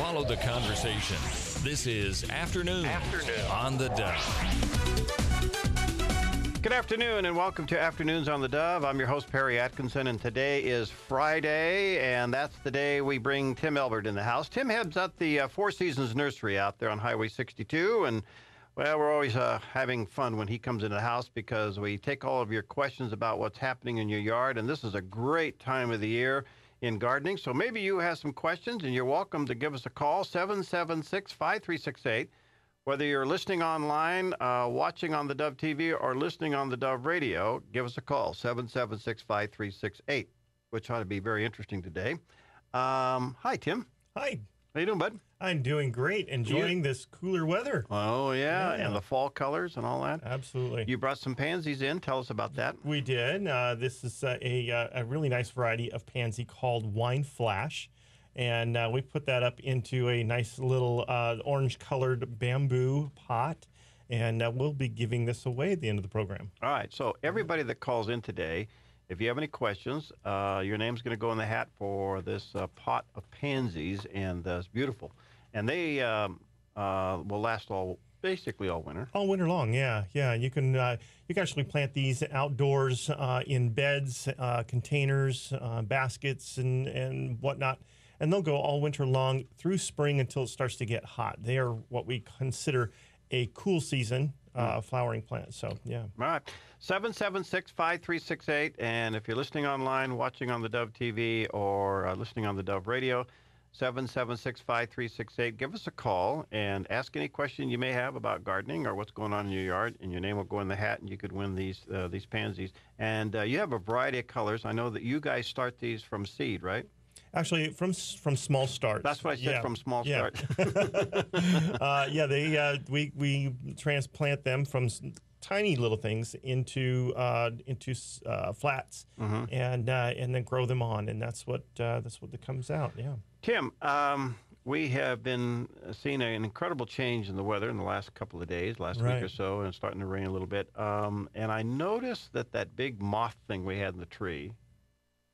Follow the conversation. This is Afternoon on the Dove. Good afternoon and welcome to Afternoons on the Dove. I'm your host, Perry Atkinson, and today is Friday, and that's the day we bring Tim Elbert in the house. Tim heads up the Four Seasons Nursery out there on Highway 62, and well, we're always having fun when he comes into the house because we take all of your questions about what's happening in your yard, and this is a great time of the year in gardening. So maybe you have some questions, and you're welcome to give us a call, 776-5368. Whether you're listening online, watching on the Dove TV, or listening on the Dove Radio, give us a call, 776-5368, which ought to be very interesting today. Hi, Tim. Hi. How you doing, bud? I'm doing great, enjoying this cooler weather. Oh, yeah, and the fall colors and all that. Absolutely. You brought some pansies in. Tell us about that. We did. This is a really nice variety of pansy called Wine Flash. And we put that up into a nice little orange-colored bamboo pot. And we'll be giving this away at the end of the program. All right. So everybody that calls in today, if you have any questions, your name's going to go in the hat for this pot of pansies. And it's beautiful. And they will last basically all winter. All winter long, yeah. You can actually plant these outdoors in beds, containers, baskets, and whatnot. And they'll go all winter long through spring until it starts to get hot. They are what we consider a cool season flowering plant. So, yeah. All right. 776-5368. And if you're listening online, watching on the Dove TV, or listening on the Dove Radio, 776-5368. Give us a call and ask any question you may have about gardening or what's going on in your yard, and your name will go in the hat, and you could win these pansies. And you have a variety of colors. I know that you guys start these from seed, right? Actually, from small starts. That's what I said, from small starts. We transplant them from tiny little things into flats, and then grow them on, and that's what comes out. Yeah. Tim, we have been seeing an incredible change in the weather in the last couple of days, last week or so, and it's starting to rain a little bit. And I noticed that big moth thing we had in the tree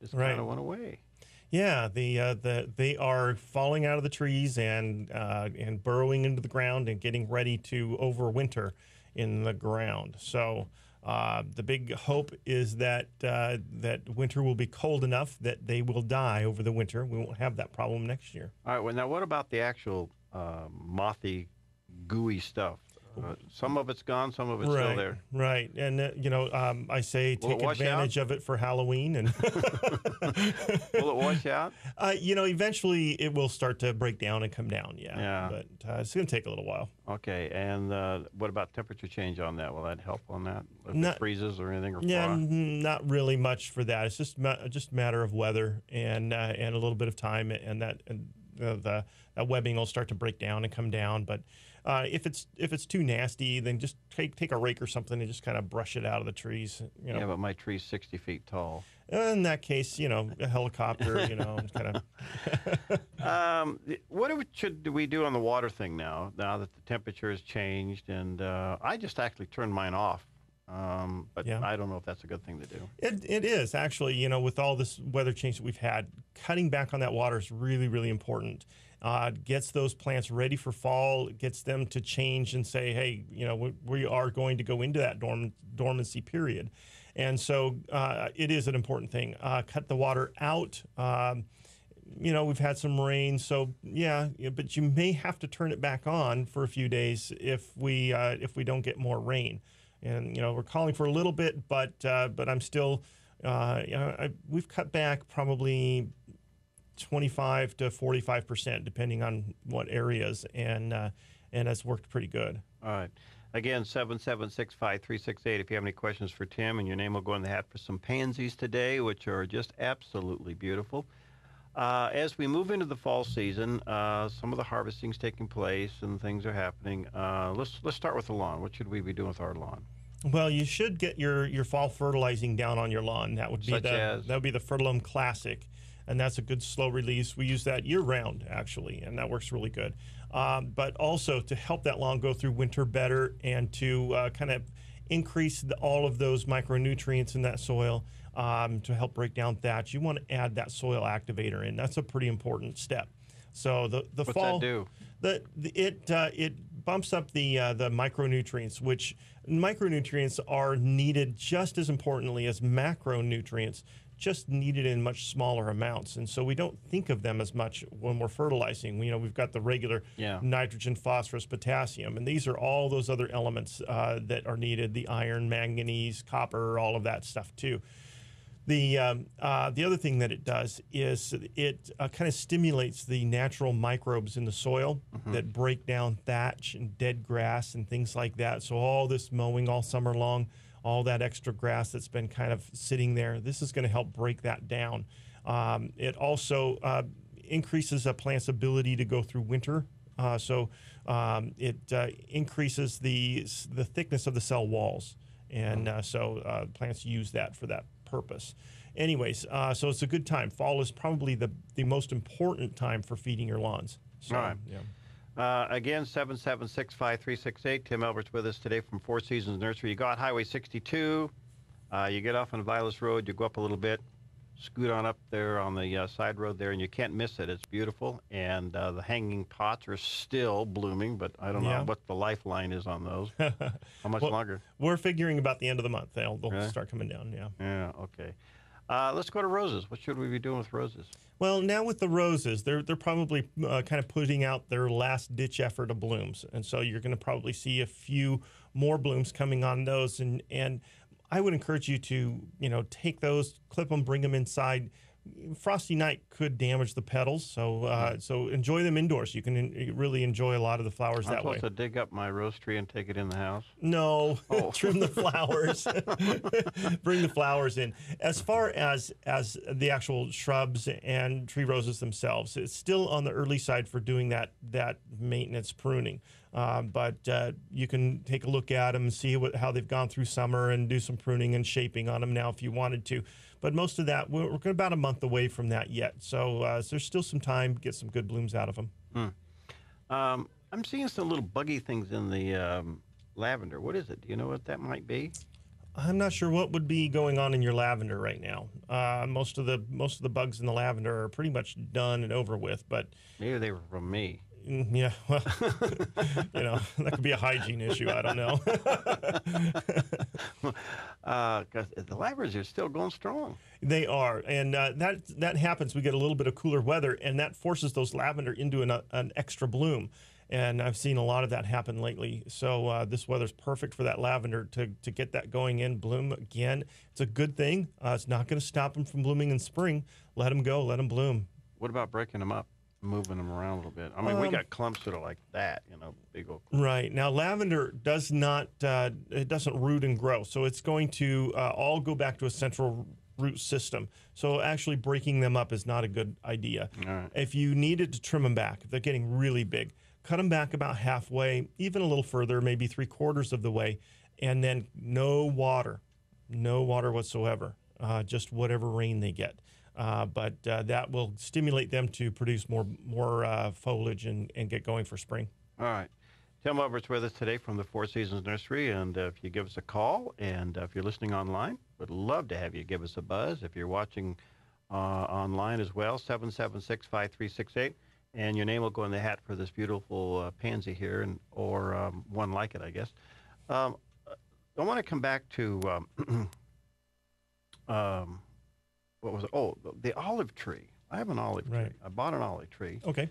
just kind of went away. Yeah, they are falling out of the trees and burrowing into the ground and getting ready to overwinter in the ground. So the big hope is that winter will be cold enough that they will die over the winter. We won't have that problem next year. All right. Well, now what about the actual mothy, gooey stuff? Some of it's gone, some of it's still there. Right, and I say take advantage of it for Halloween, and will it wash out? Eventually it will start to break down and come down. Yeah. But it's going to take a little while. Okay, and what about temperature change on that? Will that help on that? If it freezes or anything? Or not really much for that. It's just a matter of weather and a little bit of time, and that webbing will start to break down and come down, but. If it's too nasty, then just take a rake or something and just kind of brush it out of the trees. Yeah, but my tree's 60 feet tall. In that case, a helicopter, kind of. What should we do on the water thing now that the temperature has changed? And I just actually turned mine off. But I don't know if that's a good thing to do. It is, actually. With all this weather change that we've had, cutting back on that water is really, really important. Gets those plants ready for fall, gets them to change and say, hey, we are going to go into that dormancy period. And so it is an important thing. Cut the water out. We've had some rain, so but you may have to turn it back on for a few days if we don't get more rain. And we're calling for a little bit, but I'm still we've cut back probably 25 to 45%, depending on what areas, and it's worked pretty good. All right. Again, 776-5368 if you have any questions for Tim, and your name will go in the hat for some pansies today, which are just absolutely beautiful. As we move into the fall season, some of the harvesting's taking place and things are happening. Let's start with the lawn. What should we be doing with our lawn? Well, you should get your fall fertilizing down on your lawn. That would be that would be the Fertilum Classic. And that's a good slow release. We use that year-round, actually, and that works really good. But also to help that lawn go through winter better and to kind of increase all of those micronutrients in that soil to help break down thatch, you want to add that soil activator in. That's a pretty important step. So the What's fall, that do? It bumps up the micronutrients, which micronutrients are needed just as importantly as macronutrients, just needed in much smaller amounts. And so we don't think of them as much when we're fertilizing. We've got the regular nitrogen, phosphorus, potassium, and these are all those other elements that are needed, the iron, manganese, copper, all of that stuff too. The other thing that it does is it kind of stimulates the natural microbes in the soil that break down thatch and dead grass and things like that. So all this mowing all summer long, all that extra grass that's been kind of sitting there, this is going to help break that down. It also increases a plant's ability to go through winter. It increases the thickness of the cell walls. And so plants use that for that purpose. Anyways, so it's a good time. Fall is probably the most important time for feeding your lawns. So, all right. Yeah. Again, 7765368. Tim Elbert's with us today from Four Seasons Nursery. You go out Highway 62. You get off on Vilas Road. You go up a little bit, scoot on up there on the side road there, and you can't miss it. It's beautiful. And the hanging pots are still blooming, but I don't know what the lifeline is on those. How much longer? We're figuring about the end of the month. They'll Really? start coming down, yeah. Yeah, okay. Let's go to roses. What should we be doing with roses? Well, now with the roses, they're probably kind of putting out their last-ditch effort of blooms. And so you're going to probably see a few more blooms coming on those. And I would encourage you to, take those, clip them, bring them inside. Frosty night could damage the petals, so enjoy them indoors. You can really enjoy a lot of the flowers that way. I'm supposed to dig up my rose tree and take it in the house? No, trim the flowers. Bring the flowers in. As far as the actual shrubs and tree roses themselves, it's still on the early side for doing that maintenance pruning. But you can take a look at them and see how they've gone through summer and do some pruning and shaping on them now if you wanted to. But most of that, we're about a month away from that yet. So there's still some time to get some good blooms out of them. I'm seeing some little buggy things in the lavender. What is it? Do you know what that might be? I'm not sure what would be going on in your lavender right now. Most of the bugs in the lavender are pretty much done and over with. But maybe they were from me. Yeah, well, that could be a hygiene issue. I don't know. Because the lavenders are still going strong. They are, and that happens. We get a little bit of cooler weather, and that forces those lavender into an extra bloom. And I've seen a lot of that happen lately. So this weather's perfect for that lavender to get that going in, bloom again. It's a good thing. It's not going to stop them from blooming in spring. Let them go. Let them bloom. What about breaking them up? Moving them around a little bit. I mean, we got clumps that are like that, big old clumps. Right. Now, lavender does not, it doesn't root and grow. So it's going to all go back to a central root system. So actually breaking them up is not a good idea. All right. If you needed to trim them back, if they're getting really big, cut them back about halfway, even a little further, maybe 3/4 of the way, and then no water whatsoever, just whatever rain they get. But that will stimulate them to produce more foliage and get going for spring. All right. Tim Elbert's with us today from the Four Seasons Nursery, and if you give us a call, and if you're listening online, we'd love to have you give us a buzz. If you're watching online as well, 7765368, and your name will go in the hat for this beautiful pansy here, or one like it, I guess. I want to come back to what was it? Oh, the olive tree. I have an olive tree. I bought an olive tree. Okay.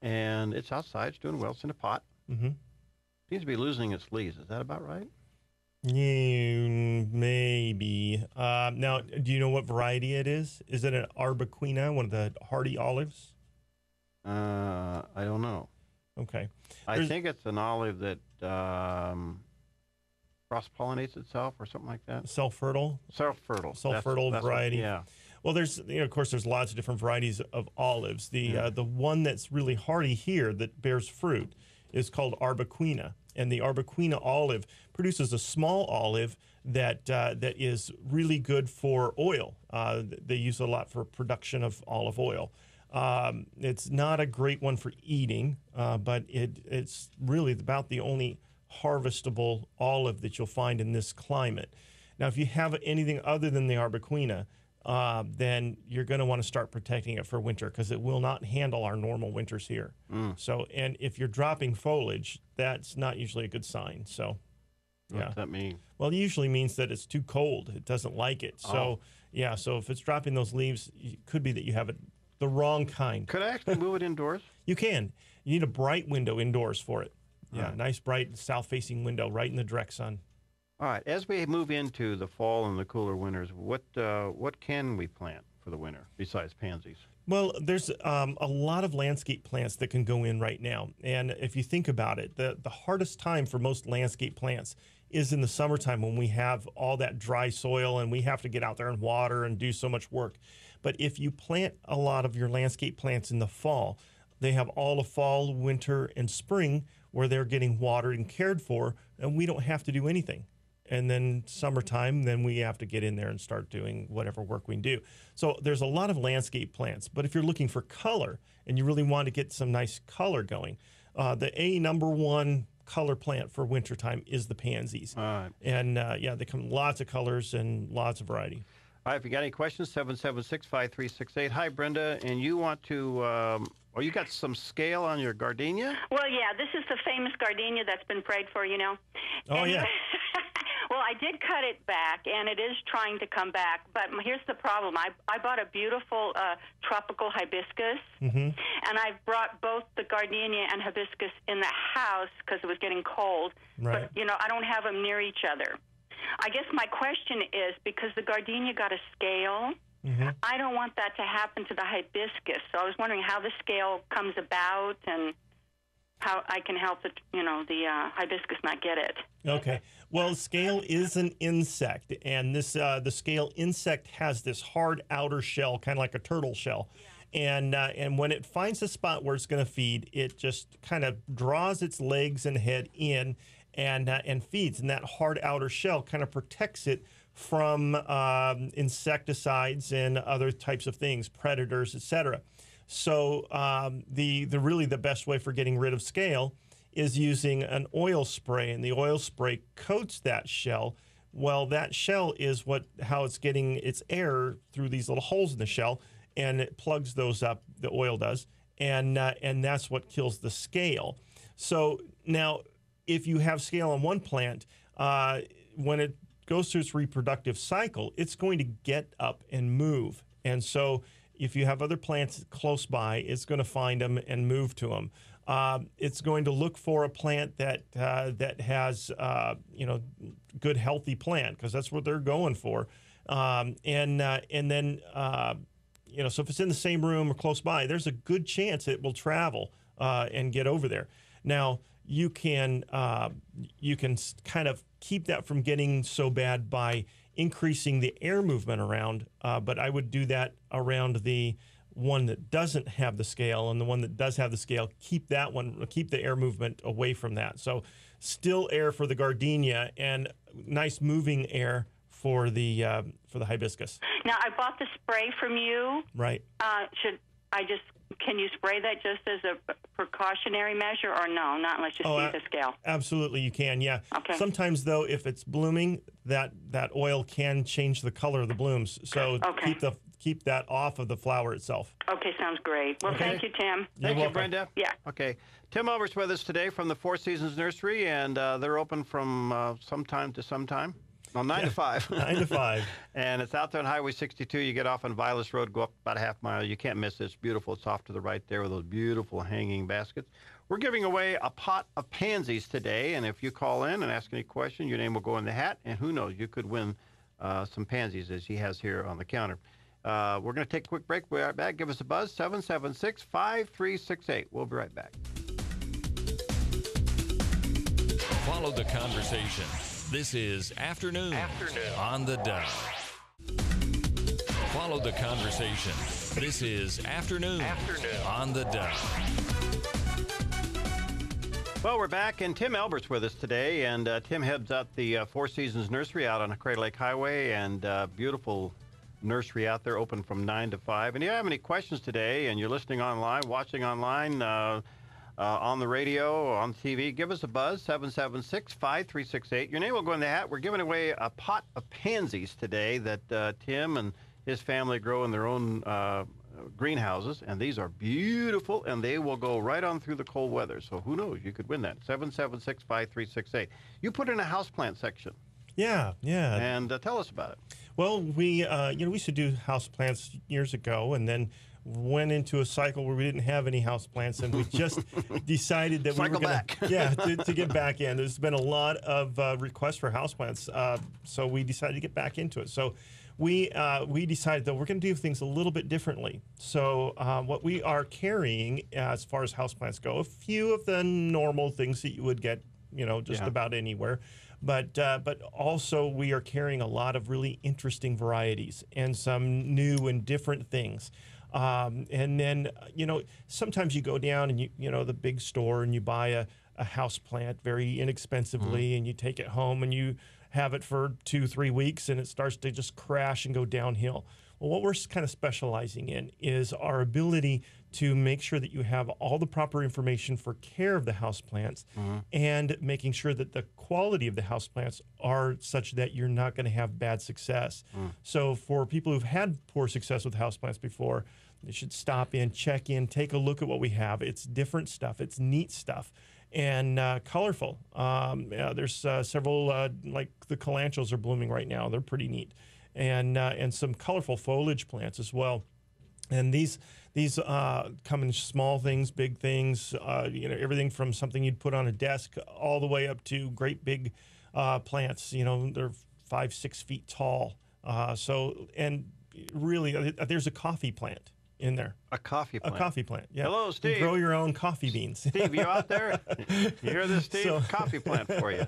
And it's outside. It's doing well. It's in a pot. Mm-hmm. Seems to be losing its leaves. Is that about right? Yeah, maybe. Now, do you know what variety it is? Is it an Arbequina, one of the hardy olives? I don't know. Okay. I think it's an olive that cross-pollinates itself or something like that. Self-fertile? Self-fertile. Self-fertile variety. Yeah. Well, there's, of course, there's lots of different varieties of olives. The one that's really hardy here that bears fruit is called Arbequina. And the Arbequina olive produces a small olive that is really good for oil. They use it a lot for production of olive oil. It's not a great one for eating, but it's really about the only harvestable olive that you'll find in this climate. Now, if you have anything other than the Arbequina, then you're going to want to start protecting it for winter because it will not handle our normal winters here. So, and if you're dropping foliage, that's not usually a good sign. So, yeah. What's that mean? Well, it usually means that it's too cold. It doesn't like it. So, yeah, so if it's dropping those leaves, it could be that you have it the wrong kind. Could I actually move it indoors? You can. You need a bright window indoors for it. Yeah, nice bright south-facing window right in the direct sun. All right. As we move into the fall and the cooler winters, what can we plant for the winter besides pansies? Well, there's a lot of landscape plants that can go in right now. And if you think about it, the hardest time for most landscape plants is in the summertime when we have all that dry soil and we have to get out there and water and do so much work. But if you plant a lot of your landscape plants in the fall, they have all of fall, winter, and spring where they're getting watered and cared for, and we don't have to do anything. And then summertime, then we have to get in there and start doing whatever work we can do. So there's a lot of landscape plants. But if you're looking for color and you really want to get some nice color going, the #1 color plant for wintertime is the pansies. All right. And yeah, they come in lots of colors and lots of variety. All right, if you got any questions, 776-5368. Hi, Brenda, and you want to, you got some scale on your gardenia? Well, yeah, this is the famous gardenia that's been prayed for, you know. Oh, and, yeah. Well, I did cut it back, and it is trying to come back. But here's the problem. I bought a beautiful tropical hibiscus, and I've brought both the gardenia and hibiscus in the house because it was getting cold. Right. But, you know, I don't have them near each other. I guess my question is, because the gardenia got a scale, I don't want that to happen to the hibiscus. So I was wondering how the scale comes about and how I can help the hibiscus not get it. Okay. Well, scale is an insect, and this the scale insect has this hard outer shell, kind of like a turtle shell. Yeah. And when it finds a spot where it's going to feed, it just kind of draws its legs and head in and feeds. And that hard outer shell kind of protects it from insecticides and other types of things, predators, etc. So really the best way for getting rid of scale is using an oil spray, and the oil spray coats that shell. Well, that shell is how it's getting its air through these little holes in the shell, and it plugs those up. The oil does, and that's what kills the scale. So now, if you have scale on one plant, when it goes through its reproductive cycle, it's going to get up and move. And so if you have other plants close by, it's going to find them and move to them. It's going to look for a plant that has good healthy plant, because that's what they're going for. So if it's in the same room or close by, there's a good chance it will travel and get over there. Now, you can kind of keep that from getting so bad by increasing the air movement around, but I would do that around the one that doesn't have the scale, and the one that does have the scale, keep the air movement away from that. So still air for the gardenia and nice moving air for the hibiscus. Now, I bought the spray from you. Right. Can you spray that just as a precautionary measure, or no, not unless you see the scale? Absolutely, you can, yeah. Okay. Sometimes, though, if it's blooming, that oil can change the color of the blooms. So keep that off of the flower itself. Okay, sounds great. Well, thank you, Tim. Thank you, Brenda. Yeah. Okay. Tim Elbert's with us today from the Four Seasons Nursery, and they're open from sometime to sometime. Well, 9 to 5. 9 to 5. And it's out there on Highway 62. You get off on Vilas Road, go up about a half mile. You can't miss it. It's beautiful. It's off to the right there with those beautiful hanging baskets. We're giving away a pot of pansies today, and if you call in and ask any question, your name will go in the hat, and who knows, you could win some pansies, as he has here on the counter. We're going to take a quick break. We'll be right back. Give us a buzz, 776-5368. We'll be right back. Follow the conversation. This is Afternoon on the Dove. Follow the conversation. This is Afternoon on the Dove. Well, we're back, and Tim Elbert's with us today, and Tim heads up the Four Seasons Nursery out on Crater Lake Highway, and beautiful nursery out there, open from 9 to 5. And if you have any questions today, and you're listening online, watching online, on the radio, on TV, give us a buzz, 776-5368. Your name will go in the hat. We're giving away a pot of pansies today that Tim and his family grow in their own greenhouses, and these are beautiful, and they will go right on through the cold weather. So who knows? You could win that. 776-5368. You put in a houseplant section. Yeah. And tell us about it. Well, we used to do houseplants years ago, and then went into a cycle where we didn't have any houseplants, and we just decided that we were going to get back in. There's been a lot of requests for houseplants, so we decided to get back into it. So we decided that we're going to do things a little bit differently. So what we are carrying as far as houseplants go, a few of the normal things that you would get, just about anywhere. But also we are carrying a lot of really interesting varieties and some new and different things. And then, sometimes you go down and the big store and you buy a house plant very inexpensively, and you take it home and you have it for 2-3 weeks and it starts to just crash and go downhill. Well, what we're kind of specializing in is our ability to make sure that you have all the proper information for care of the houseplants, and making sure that the quality of the houseplants are such that you're not going to have bad success. So for people who've had poor success with houseplants before, they should stop in, check in, take a look at what we have. It's different stuff. It's neat stuff. And colorful. There's several, like the calanchoes are blooming right now. They're pretty neat. And some colorful foliage plants as well. And these come in small things, big things, everything from something you'd put on a desk all the way up to great big plants. They're 5-6 feet tall. And really, there's a coffee plant in there. A coffee plant. A coffee plant. Yeah. Hello, Steve. You grow your own coffee beans. Steve, you out there? You hear this, Steve? Coffee plant for you.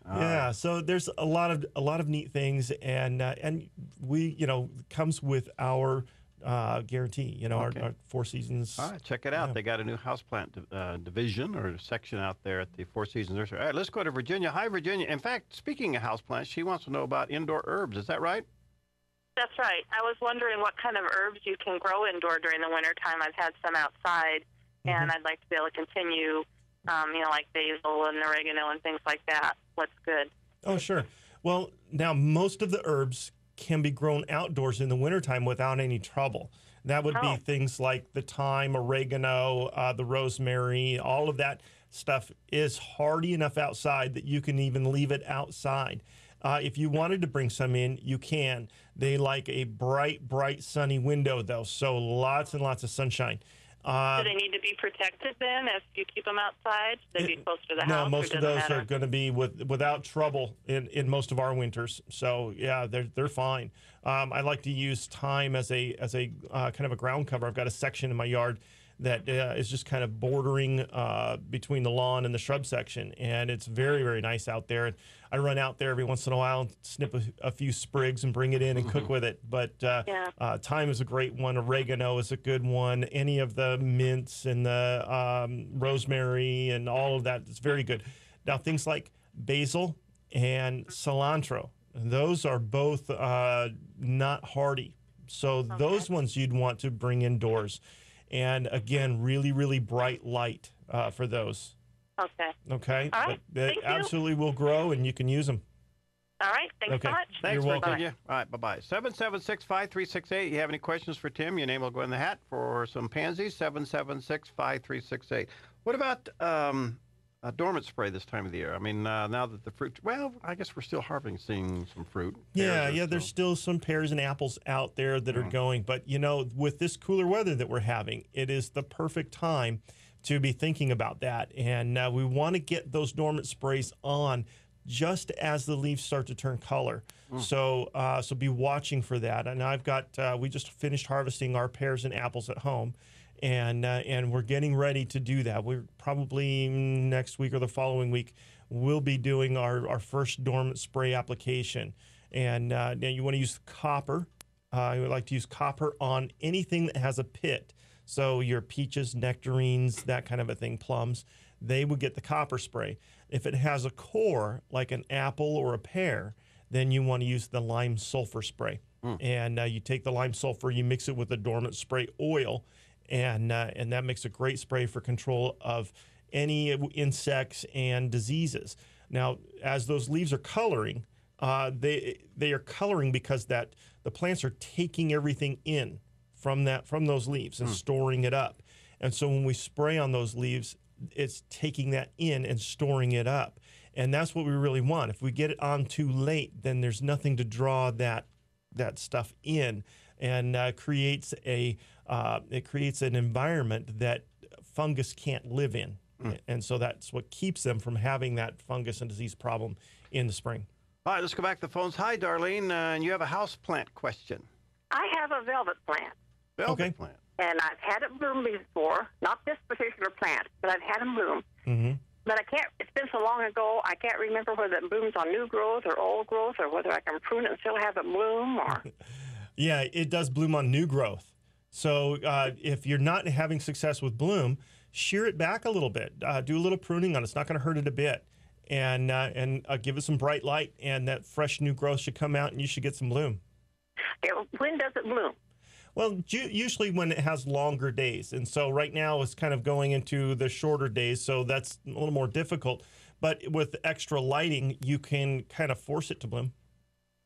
Yeah. So there's a lot of neat things, and we comes with our guarantee. Our 4 seasons. All right, check it out. They got a new houseplant division or section out there at the 4 Seasons Nursery. All right, let's go to Virginia. Hi, Virginia. In fact, speaking of houseplants, she wants to know about indoor herbs. Is that right? That's right. I was wondering what kind of herbs you can grow indoor during the wintertime. I've had some outside, and I'd like to be able to continue, like basil and oregano and things like that. What's good? Oh, sure. Well, now most of the herbs can be grown outdoors in the wintertime without any trouble. That would be things like the thyme, oregano, the rosemary. All of that stuff is hardy enough outside that you can even leave it outside. If you wanted to bring some in, you can. They like a bright, sunny window, though, so lots and lots of sunshine. Do they need to be protected then if you keep them outside? Should they be close to the house? No, most of those are going to be without trouble in most of our winters. So, yeah, they're fine. I like to use thyme as a kind of a ground cover. I've got a section in my yard that is just kind of bordering between the lawn and the shrub section, and it's very, very nice out there. And I run out there every once in a while and snip a few sprigs and bring it in and cook with it. But thyme is a great one. Oregano is a good one. Any of the mints and the rosemary and all of that is very good. Now, things like basil and cilantro, those are both not hardy. So those ones you'd want to bring indoors. And again, really, really bright light for those. Okay. All right. But they absolutely will grow, and you can use them. All right. Thanks so much. Thanks, You're welcome. Virginia. All right, bye-bye. 776-5368. You have any questions for Tim? Your name will go in the hat for some pansies. 776-5368. What about a dormant spray this time of the year? I mean, now that the fruit, well, I guess we're still harvesting some fruit. There's still some pears and apples out there that are going. But, with this cooler weather that we're having, it is the perfect time to be thinking about that. And we want to get those dormant sprays on just as the leaves start to turn color. So be watching for that. And I've got, we just finished harvesting our pears and apples at home. And we're getting ready to do that. We're probably next week or the following week, we'll be doing our first dormant spray application. And now you want to use copper. You would like to use copper on anything that has a pit. So your peaches, nectarines, that kind of a thing, plums, they would get the copper spray. If it has a core, like an apple or a pear, then you want to use the lime sulfur spray. And you take the lime sulfur, you mix it with the dormant spray oil, and that makes a great spray for control of any insects and diseases. Now, as those leaves are coloring, they are coloring because the plants are taking everything in from those leaves and storing it up. And so when we spray on those leaves, it's taking that in and storing it up. And that's what we really want. If we get it on too late, then there's nothing to draw that stuff in, and creates an environment that fungus can't live in. And so that's what keeps them from having that fungus and disease problem in the spring. All right, let's go back to the phones. Hi, Darlene, and you have a house plant question. I have a velvet plant. Velvet plant. And I've had it bloom before, not this particular plant, but I've had them bloom. Mm-hmm. But it's been so long ago, I can't remember whether it blooms on new growth or old growth, or whether I can prune it and still have it bloom. Or Yeah, it does bloom on new growth. So if you're not having success with bloom, shear it back a little bit. Do a little pruning on it. It's not going to hurt it a bit. And give it some bright light, and that fresh new growth should come out, and you should get some bloom. When does it bloom? Well, usually when it has longer days. And so right now it's kind of going into the shorter days, so that's a little more difficult. But with extra lighting, you can kind of force it to bloom.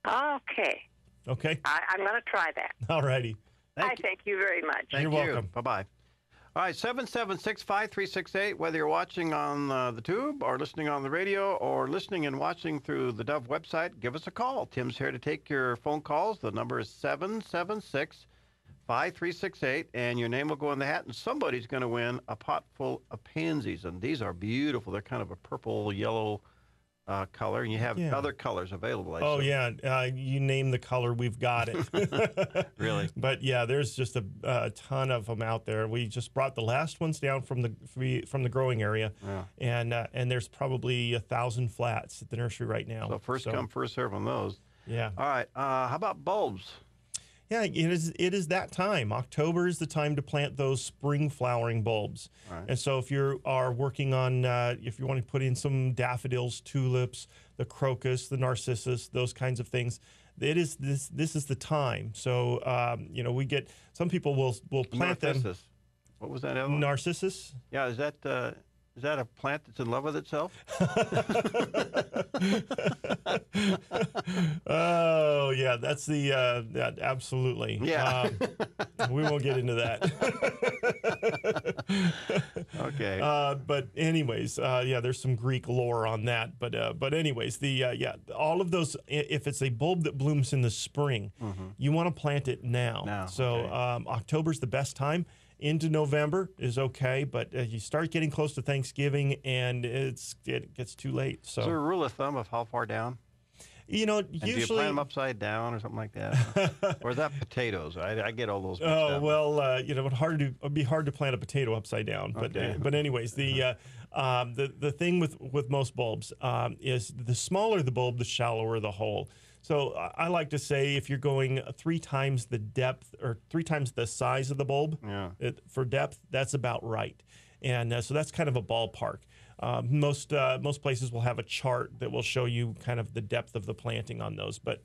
Okay. Okay? I'm going to try that. All righty. Thank you very much. Thank You're you. welcome. Bye-bye. All right, 776-5368, whether you're watching on the tube or listening on the radio or listening and watching through the Dove website, give us a call. Tim's here to take your phone calls. The number is 776-5368, and your name will go in the hat, and somebody's going to win a pot full of pansies. And these are beautiful. They're kind of a purple-yellow color, and you have other colors available. You name the color, we've got it. Really? But yeah, there's just a ton of them out there. We just brought the last ones down from the growing area, and there's probably 1,000 flats at the nursery right now. So first come, first serve on those. Yeah. All right. How about bulbs? Yeah, it is that time. October is the time to plant those spring flowering bulbs. Right. And so if you are working on, if you want to put in some daffodils, tulips, the crocus, the narcissus, those kinds of things, this is the time. So, we get, some people will plant Narcissus. them. What was that other one? Narcissus? Yeah, is that a plant that's in love with itself? Oh, yeah, that's that absolutely. Yeah. We won't get into that. Okay. But anyways, there's some Greek lore on that. But anyways, all of those, if it's a bulb that blooms in the spring, you want to plant it now. So October's the best time. Into November is okay, but you start getting close to Thanksgiving, and it gets too late. So, is there a rule of thumb of how far down? Usually, do you plant them upside down or something like that? Or is that potatoes? I get all those. Well, it'd be hard to plant a potato upside down. But anyways, the thing with most bulbs is the smaller the bulb, the shallower the hole. So I like to say if you're going 3 times the depth or 3 times the size of the bulb for depth, that's about right. And so that's kind of a ballpark. Most places will have a chart that will show you kind of the depth of the planting on those. But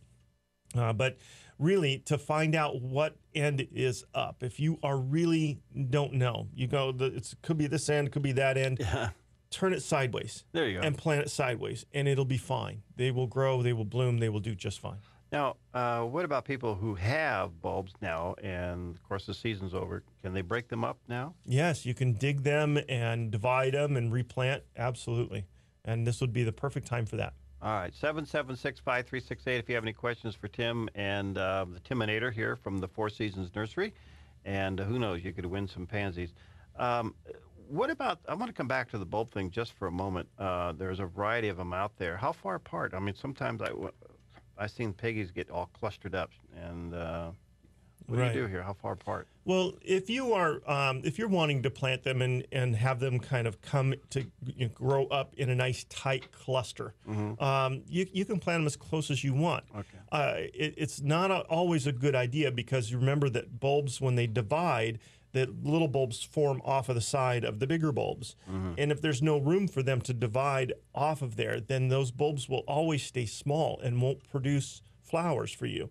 really, to find out what end is up, if you are really don't know, you go, it could be this end, could be that end. Yeah. Turn it sideways. There you go. And plant it sideways, and it'll be fine. They will grow, they will bloom, they will do just fine. Now, what about people who have bulbs now, and of course the season's over? Can they break them up now? Yes, you can dig them and divide them and replant. Absolutely. And this would be the perfect time for that. All right, 776-5368 if you have any questions for Tim and the Timinator here from the Four Seasons Nursery. And who knows, you could win some pansies. What about, I want to come back to the bulb thing just for a moment. There's a variety of them out there. How far apart? I mean, sometimes I've seen Peggies get all clustered up. And what do you do here? How far apart? Well, if you're wanting to plant them and have them kind of come to grow up in a nice tight cluster, you can plant them as close as you want. Okay. It's not always a good idea, because you remember that bulbs, when they divide, that little bulbs form off of the side of the bigger bulbs. And if there's no room for them to divide off of there, then those bulbs will always stay small and won't produce flowers for you.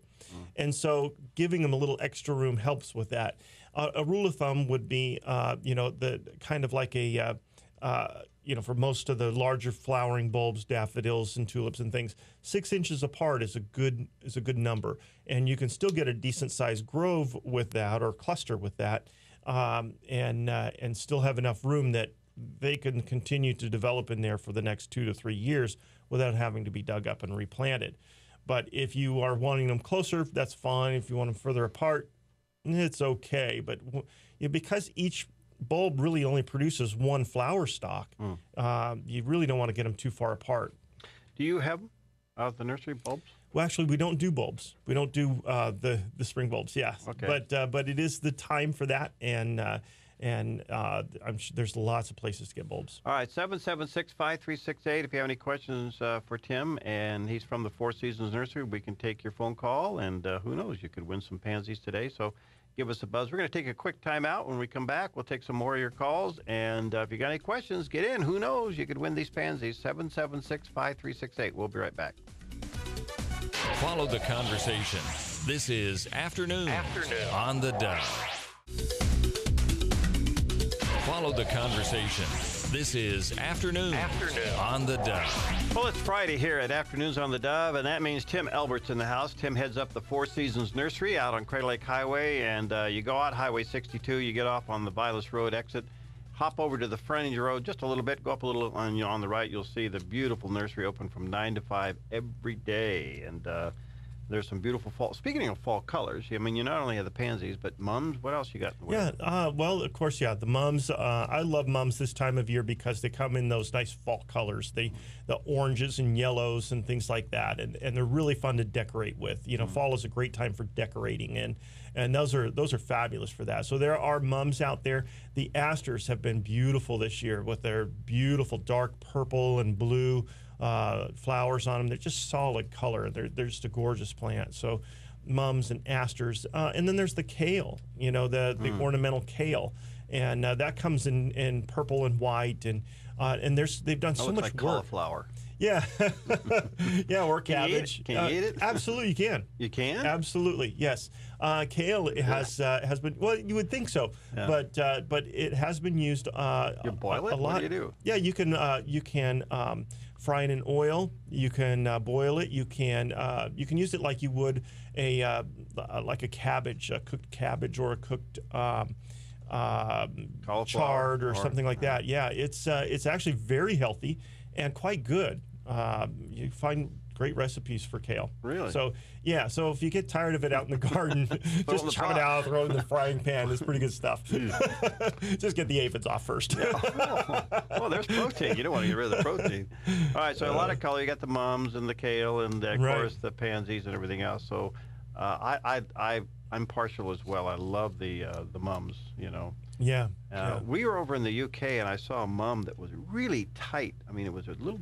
And so giving them a little extra room helps with that. A rule of thumb would be, the kind of like a for most of the larger flowering bulbs, daffodils and tulips and things, 6 inches apart is a good number, and you can still get a decent sized grove with that or cluster with that, and still have enough room that they can continue to develop in there for the next 2 to 3 years without having to be dug up and replanted. But if you are wanting them closer, that's fine. If you want them further apart, it's okay. But because each bulb really only produces one flower stalk, you really don't want to get them too far apart. Do you have them out at the nursery, bulbs? Well, actually, we don't do bulbs. We don't do the spring bulbs. Yeah, okay. But it is the time for that, and I'm sure there's lots of places to get bulbs. All right, 776-5368. If you have any questions for Tim, and he's from the Four Seasons Nursery, we can take your phone call, and who knows, you could win some pansies today. So give us a buzz. We're going to take a quick time out. When we come back, we'll take some more of your calls, and if you got any questions, get in. Who knows, you could win these pansies. 776-5368. We'll be right back. Follow the conversation. This is Afternoon on the Dove. Follow the conversation. This is Afternoon on the Dove. Well, it's Friday here at Afternoons on the Dove, and that means Tim Elbert's in the house. Tim heads up the Four Seasons Nursery out on Crater Lake Highway, and you go out Highway 62, you get off on the Vilas Road exit, hop over to the frontage road just a little bit, go up a little on the right, you'll see the beautiful nursery open from 9 to 5 every day, and there's some beautiful fall. Speaking of fall colors, I mean, you not only have the pansies, but mums. What else you got? Well, of course, the mums. I love mums this time of year because they come in those nice fall colors. The oranges and yellows and things like that, and they're really fun to decorate with. Fall is a great time for decorating, and those are fabulous for that. So there are mums out there. The asters have been beautiful this year with their beautiful dark purple and blue flowers on them. They're just solid color. They're just a gorgeous plant. So mums and asters, and then there's the kale, the ornamental kale, and that comes in purple and white, and they've done so much like work. Cauliflower. Yeah, yeah, or cabbage. Can you eat it? Absolutely, you can. You can? Absolutely, yes. Kale has been. Well, you would think so, but it has been used. You boil it? A lot. What do you do? Yeah, you can fry it in oil. You can boil it. You can use it like you would like a cabbage, a cooked cabbage, or a cooked chard or something like that. Yeah, it's actually very healthy and quite good. You find great recipes for kale. Really? So yeah. So if you get tired of it out in the garden, just chop it out, throw it in the frying pan. It's pretty good stuff. Just get the aphids off first. Well, there's protein. You don't want to get rid of the protein. All right. So a lot of color. You got the mums and the kale, and of course the pansies and everything else. So I'm partial as well. I love the mums. Yeah. We were over in the UK, and I saw a mum that was really tight. I mean, it was a little,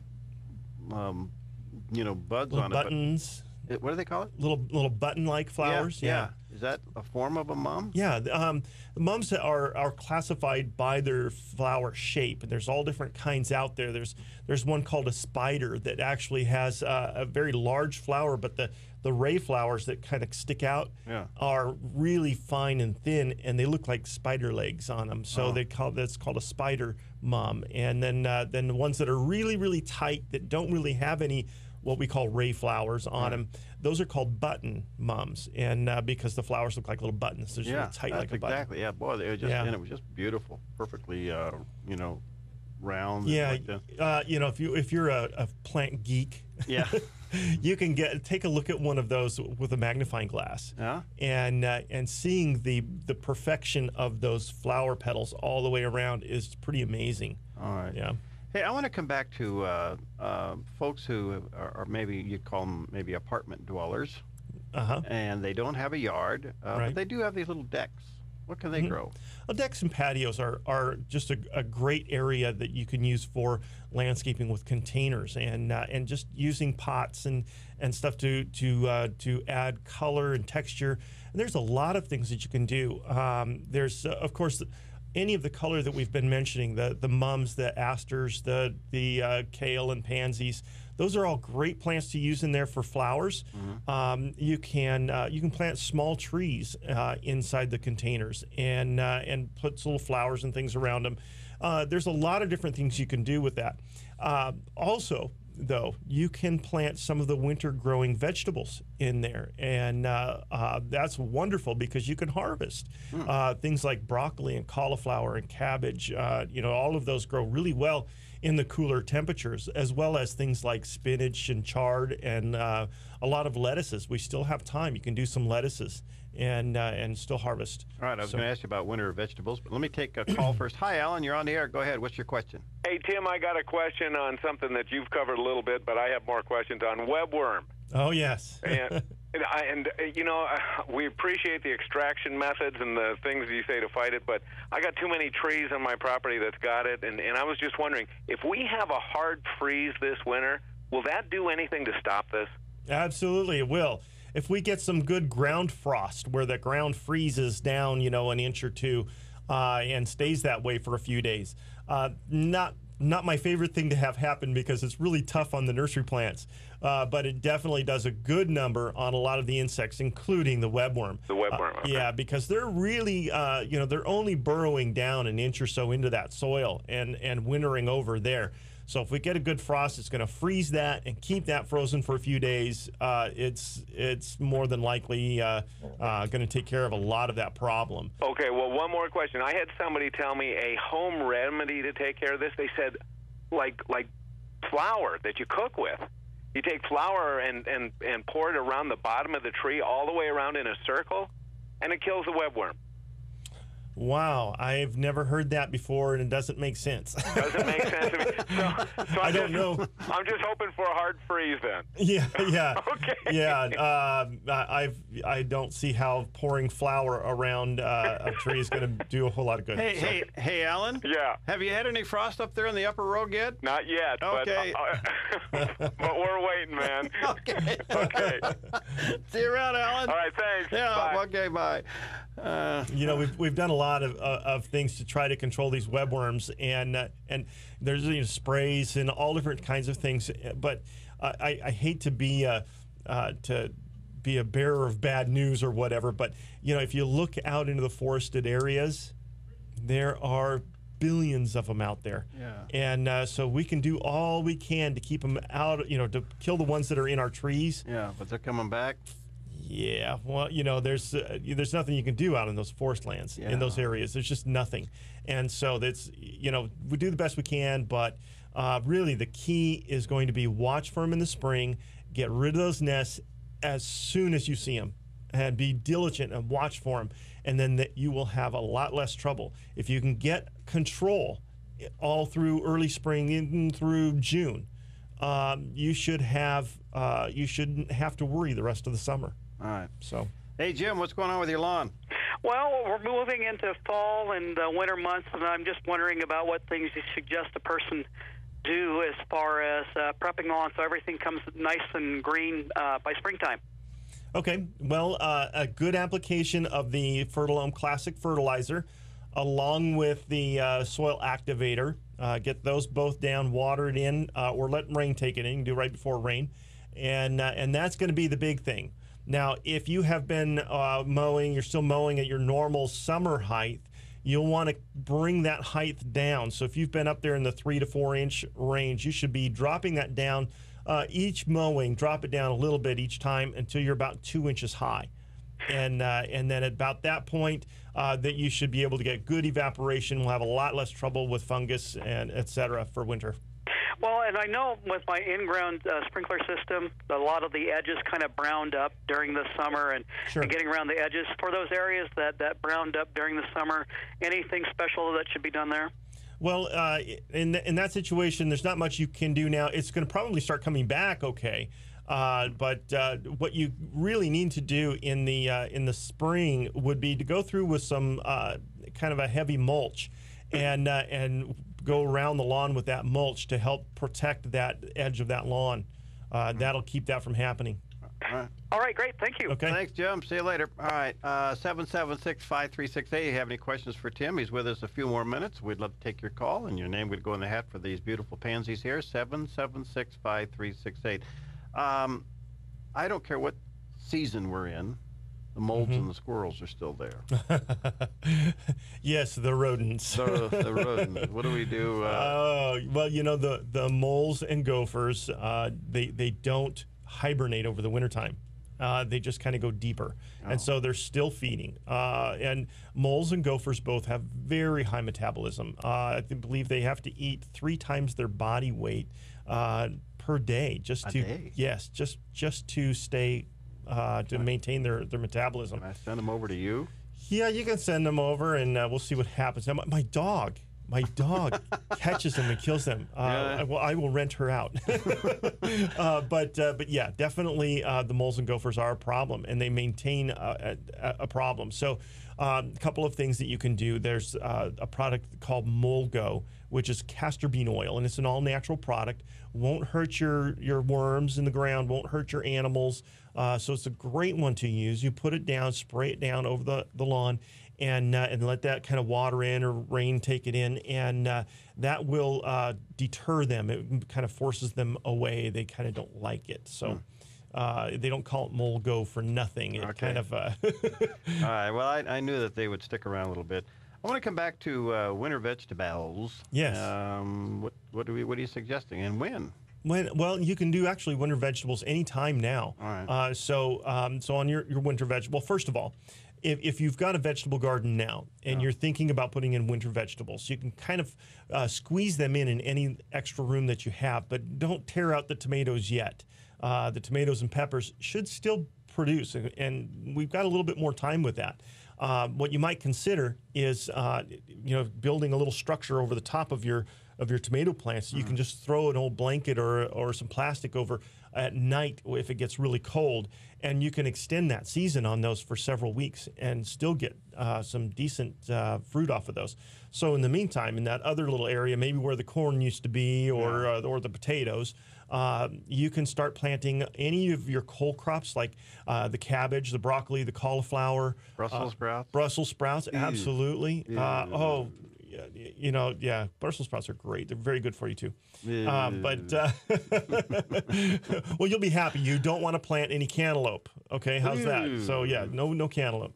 buds little on buttons. it. But what do they call it? Little button-like flowers. Yeah. Is that a form of a mum? Yeah. The mums are classified by their flower shape, and there's all different kinds out there. There's one called a spider that actually has a very large flower, but the ray flowers that kind of stick out are really fine and thin, and they look like spider legs on them. So that's called a spider mum. And then the ones that are really, really tight that don't really have any what we call ray flowers on them, those are called button mums, and because the flowers look like little buttons, they're just really tight like a button. Exactly. Yeah, boy, they were just and it was just beautiful, perfectly, round. Yeah, if you're a plant geek, you can take a look at one of those with a magnifying glass, and seeing the perfection of those flower petals all the way around is pretty amazing. All right. Yeah. Hey, I want to come back to folks who are maybe you'd call them maybe apartment dwellers, and they don't have a yard, but they do have these little decks. What can they grow? Well, decks and patios are just a great area that you can use for landscaping with containers and just using pots and stuff to add color and texture. And there's a lot of things that you can do. There's of course any of the color that we've been mentioning, the mums, the asters, the kale and pansies, those are all great plants to use in there for flowers. You can plant small trees inside the containers and put little flowers and things around them. There's a lot of different things you can do with that. Also, though, you can plant some of the winter growing vegetables in there, and that's wonderful because you can harvest things like broccoli and cauliflower and cabbage. All of those grow really well in the cooler temperatures, as well as things like spinach and chard and a lot of lettuces. We still have time. You can do some lettuces and still harvest. All right, I was going to ask you about winter vegetables, but let me take a call first. Hi, Alan, you're on the air. Go ahead. What's your question? Hey, Tim, I got a question on something that you've covered a little bit, but I have more questions on webworm. Oh, yes. We appreciate the extraction methods and the things you say to fight it, but I got too many trees on my property that's got it, and I was just wondering, if we have a hard freeze this winter, will that do anything to stop this? Absolutely, it will. If we get some good ground frost where the ground freezes down, an inch or two and stays that way for a few days, not my favorite thing to have happen because it's really tough on the nursery plants, but it definitely does a good number on a lot of the insects, including the webworm. The webworm, okay. Yeah, because they're really, they're only burrowing down an inch or so into that soil and wintering over there. So if we get a good frost, it's going to freeze that and keep that frozen for a few days. It's more than likely going to take care of a lot of that problem. Okay, well, one more question. I had somebody tell me a home remedy to take care of this. They said like flour that you cook with. You take flour and pour it around the bottom of the tree all the way around in a circle, and it kills the webworm. Wow, I've never heard that before, and it doesn't make sense. Doesn't make sense to me. So I don't know. I'm just hoping for a hard freeze then. Yeah. Okay. Yeah, I don't see how pouring flour around a tree is going to do a whole lot of good. Hey, Alan? Yeah. Have you had any frost up there in the upper road yet? Not yet. Okay. But we're waiting, man. Okay. Okay. See you around, Alan. All right, thanks. Yeah, bye. okay, bye. We've done a lot of things to try to control these webworms, and there's sprays and all different kinds of things. But I hate to be a bearer of bad news or whatever. But if you look out into the forested areas, there are billions of them out there. Yeah. And so we can do all we can to keep them out. To kill the ones that are in our trees. Yeah, but they're coming back. Yeah, well, there's nothing you can do out in those forest lands, in those areas. There's just nothing. And so that's, we do the best we can, but really the key is going to be watch for them in the spring, get rid of those nests as soon as you see them, and be diligent and watch for them, and then you will have a lot less trouble. If you can get control all through early spring in through June, you shouldn't have to worry the rest of the summer. All right. So, hey, Jim, what's going on with your lawn? Well, we're moving into fall and winter months, and I'm just wondering about what things you suggest a person do as far as prepping lawn so everything comes nice and green by springtime. Okay. Well, a good application of the Fertilome Classic Fertilizer along with the soil activator. Get those both down, water it in, or let rain take it in. You can do it right before rain. And that's going to be the big thing. Now, if you have been mowing, you're still mowing at your normal summer height, you'll want to bring that height down. So if you've been up there in the 3 to 4 inch range, you should be dropping that down. Each mowing, drop it down a little bit each time until you're about 2 inches high. And then at about that point, that you should be able to get good evaporation. We'll have a lot less trouble with fungus and et cetera for winter. Well, and I know with my in-ground sprinkler system, a lot of the edges kind of browned up during the summer, and getting around the edges. For those areas that browned up during the summer, anything special that should be done there? Well, in that situation, there's not much you can do now. It's going to probably start coming back okay. But what you really need to do in the spring would be to go through with some kind of a heavy mulch and go around the lawn with that mulch to help protect that edge of that lawn. That'll keep that from happening. All right, great. Thank you. Okay. Thanks, Jim. See you later. All right, 776-5368. You have any questions for Tim? He's with us a few more minutes. We'd love to take your call, and your name would go in the hat for these beautiful pansies here, 776-5368. I don't care what season we're in. The moles and the squirrels are still there. Yes, the rodents. The rodents. What do we do? Well, you know, the moles and gophers, they don't hibernate over the wintertime. They just kind of go deeper. And so they're still feeding. And moles and gophers both have very high metabolism. I believe they have to eat 3 times their body weight per day just Yes, just to stay to maintain their metabolism. Can I send them over to you? Yeah, you can send them over, and we'll see what happens. Now, my dog catches them and kills them. I will rent her out. But yeah, definitely the moles and gophers are a problem, and they maintain a problem. So a couple of things that you can do. There's a product called Molgo, which is castor bean oil, and it's an all-natural product. Won't hurt your worms in the ground, won't hurt your animals. So it's a great one to use. You put it down, spray it down over the lawn, and let that kind of water in or rain take it in, and that will deter them. It kind of forces them away. They kind of don't like it. So they don't call it Molgo for nothing. It kind of... All right. Well, I knew that they would stick around a little bit. I want to come back to winter vegetables. Yes. What are you suggesting, and when? Well, you can do actually winter vegetables anytime now. All right. So on your winter vegetable, first of all, if you've got a vegetable garden now and you're thinking about putting in winter vegetables, you can kind of squeeze them in any extra room that you have, but don't tear out the tomatoes yet. The tomatoes and peppers should still produce, and we've got a little bit more time with that. What you might consider is, building a little structure over the top of your tomato plants. You can just throw an old blanket or some plastic over at night if it gets really cold, and you can extend that season on those for several weeks and still get some decent fruit off of those. So in the meantime, in that other little area, maybe where the corn used to be or the potatoes, you can start planting any of your cole crops like the cabbage, the broccoli, the cauliflower. Brussels sprouts? Brussels sprouts, absolutely. Brussels sprouts are great. They're very good for you too. Well, you'll be happy. You don't want to plant any cantaloupe. Okay, how's that? So yeah, no cantaloupe.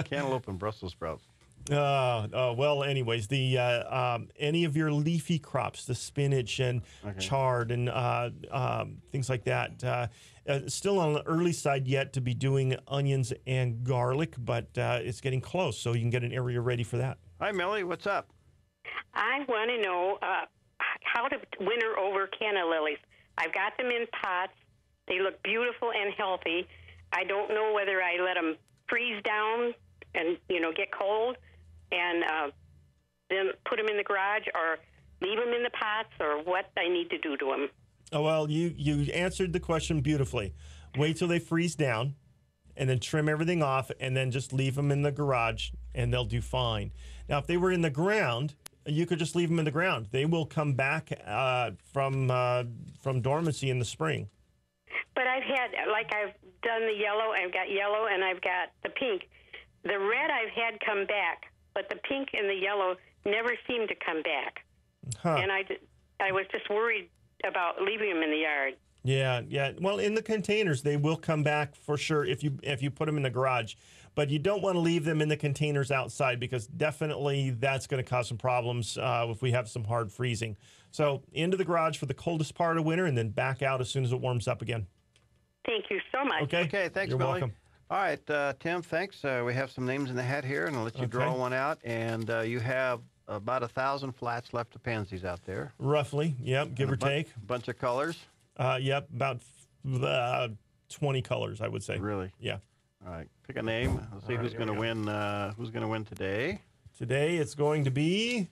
Cantaloupe and Brussels sprouts. Well, anyways, the any of your leafy crops, the spinach and chard and things like that. Still on the early side yet to be doing onions and garlic, but it's getting close, so you can get an area ready for that. Hi, Millie. What's up? I want to know how to winter over canna lilies. I've got them in pots. They look beautiful and healthy. I don't know whether I let them freeze down and, get cold and then put them in the garage or leave them in the pots or what I need to do to them. Oh, well, you answered the question beautifully. Wait till they freeze down and then trim everything off and then just leave them in the garage and they'll do fine. Now, if they were in the ground, you could just leave them in the ground. They will come back from dormancy in the spring. But I've done the yellow, I've got yellow, and I've got the pink. The red I've had come back, but the pink and the yellow never seem to come back. And I was just worried about leaving them in the yard. Yeah. Well, in the containers, they will come back for sure if you put them in the garage. But you don't want to leave them in the containers outside because definitely that's going to cause some problems if we have some hard freezing. So into the garage for the coldest part of winter and then back out as soon as it warms up again. Thank you so much. Okay, thanks, You're Millie. welcome. All right, Tim, thanks. We have some names in the hat here, and I'll let you draw one out. And you have about 1,000 flats left of pansies out there. Roughly, yep, give or take. Bunch of colors? Yep, about 20 colors, I would say. Really? Yeah. All right, pick a name. Let's see who's going to win. Who's going to win today? Today it's going to be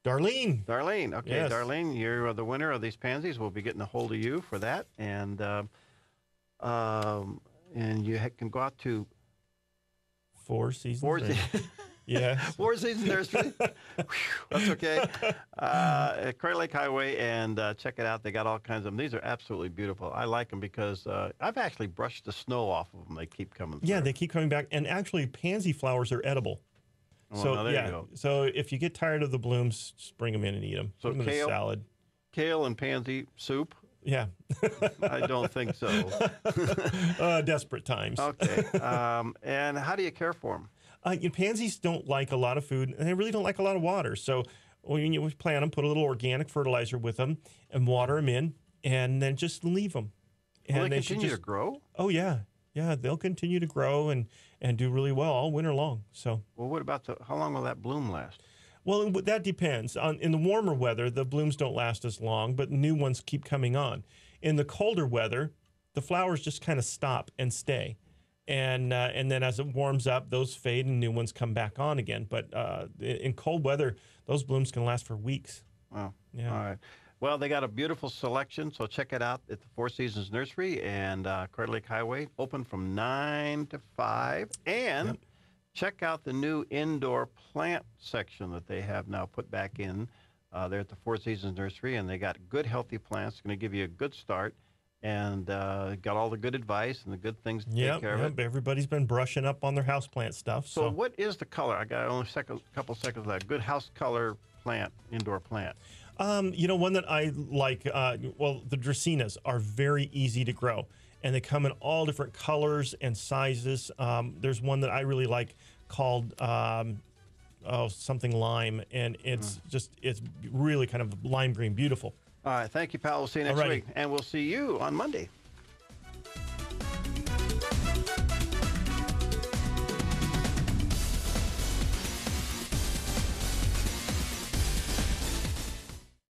Darlene. Darlene. Okay, yes. Darlene, you're the winner of these pansies. We'll be getting a hold of you for that, and you can go out to Four seasons. Yeah. Four Seasons Nursery. That's okay. At Crater Lake Highway, and check it out. They got all kinds of them. These are absolutely beautiful. I like them because I've actually brushed the snow off of them. They keep coming through. Yeah, they keep coming back. And actually, pansy flowers are edible. Well, So there you go. So if you get tired of the blooms, just bring them in and eat them. So Put them in a salad. Kale and pansy soup? Yeah. I don't think so. Desperate times. Okay. And how do you care for them? Pansies don't like a lot of food, and they really don't like a lot of water. So when you plant them, put a little organic fertilizer with them and water them in, and then just leave them. Will And they continue to grow? Oh, yeah. Yeah, they'll continue to grow and do really well all winter long. So. Well, what about how long will that bloom last? Well, that depends. In the warmer weather, the blooms don't last as long, but new ones keep coming on. In the colder weather, the flowers just kind of stop and stay. And then as it warms up, those fade and new ones come back on again. But in cold weather, those blooms can last for weeks. Wow. Yeah. All right. Well, they got a beautiful selection, so check it out at the Four Seasons Nursery and Crater Lake Highway, open from 9 to 5. And check out the new indoor plant section that they have now put back in there at the Four Seasons Nursery. And they got good, healthy plants. Going to give you a good start. And got all the good advice and the good things to take care of it. Everybody's been brushing up on their houseplant stuff. So what is the color? I got only a couple seconds left. Good house color plant, indoor plant. One that I like, the Dracaenas are very easy to grow. And they come in all different colors and sizes. There's one that I really like called something lime. And it's it's really kind of lime green, beautiful. All right. Thank you, pal. We'll see you next week. And we'll see you on Monday.